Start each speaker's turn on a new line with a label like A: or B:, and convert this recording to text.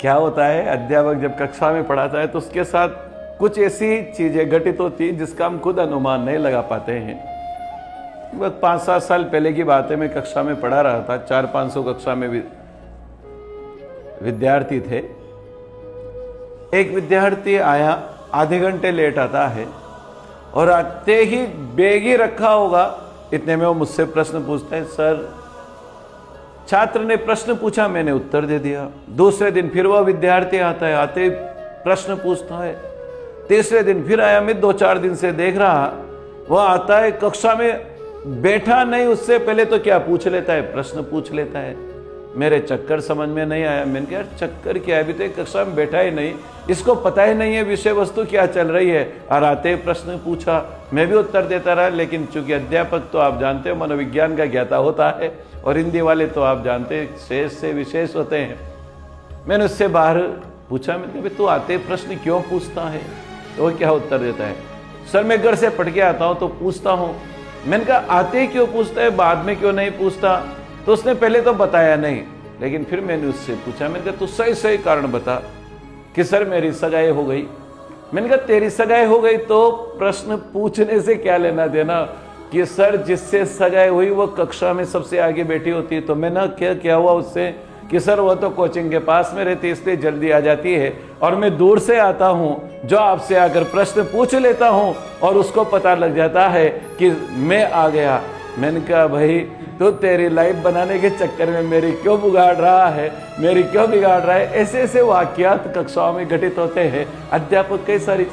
A: क्या होता है, अध्यापक जब कक्षा में पढ़ाता है तो उसके साथ कुछ ऐसी चीजें घटित होती हैं जिसका हम खुद अनुमान नहीं लगा पाते हैं। बस 5-7 साल पहले की बात है, मैं कक्षा में पढ़ा रहा था, 400-500 कक्षा में विद्यार्थी थे। एक विद्यार्थी आया, आधे घंटे लेट आता है और आते ही बैग ही रखा होगा, इतने में वो मुझसे प्रश्न पूछता है, सर छात्र ने प्रश्न पूछा, मैंने उत्तर दे दिया। दूसरे दिन फिर वह विद्यार्थी आता है, आते ही प्रश्न पूछता है। तीसरे दिन फिर आया, मैं 2-4 दिन से देख रहा, वह आता है कक्षा में बैठा नहीं, उससे पहले तो क्या पूछ लेता है, प्रश्न पूछ लेता है। मेरे चक्कर समझ में नहीं आया। मैंने कहा यार चक्कर क्या है, अभी तो एक कक्षा में बैठा ही नहीं, इसको पता ही नहीं है विषय वस्तु क्या चल रही है, और आते ही प्रश्न पूछा। मैं भी उत्तर देता रहा, लेकिन चूंकि अध्यापक तो आप जानते हो मनोविज्ञान का ज्ञाता होता है और हिंदी वाले तो आप जानते हैं शेष से विशेष होते हैं। मैंने उससे बाहर पूछा, मैंने कहा तू आते ही प्रश्न क्यों पूछता है? तो वो क्या उत्तर देता है, सर मैं घर से पढ़ के आता हूँ तो पूछता हूँ। मैंने कहा आते ही क्यों पूछता है, बाद में क्यों नहीं पूछता? तो उसने पहले तो बताया नहीं, लेकिन फिर मैंने उससे पूछा, मैंने कहा तू सही सही कारण बता कि सर मेरी सगाई हो गई। मैंने कहा तेरी सगाई हो गई तो प्रश्न पूछने से क्या लेना देना कि सर जिससे सगाई हुई वो कक्षा में सबसे आगे बैठी होती है। तो मैं ना क्या हुआ उससे कि सर वो तो कोचिंग के पास में रहती है इसलिए जल्दी आ जाती है, और मैं दूर से आता हूँ जो आपसे आकर प्रश्न पूछ लेता हूँ और उसको पता लग जाता है कि मैं आ गया। मैंने कहा भाई तो तेरी लाइफ बनाने के चक्कर में मेरी क्यों बिगाड़ रहा है, मेरी क्यों बिगाड़ रहा है? ऐसे ऐसे वाकयात कक्षाओं में घटित होते हैं। अध्यापक कई सारी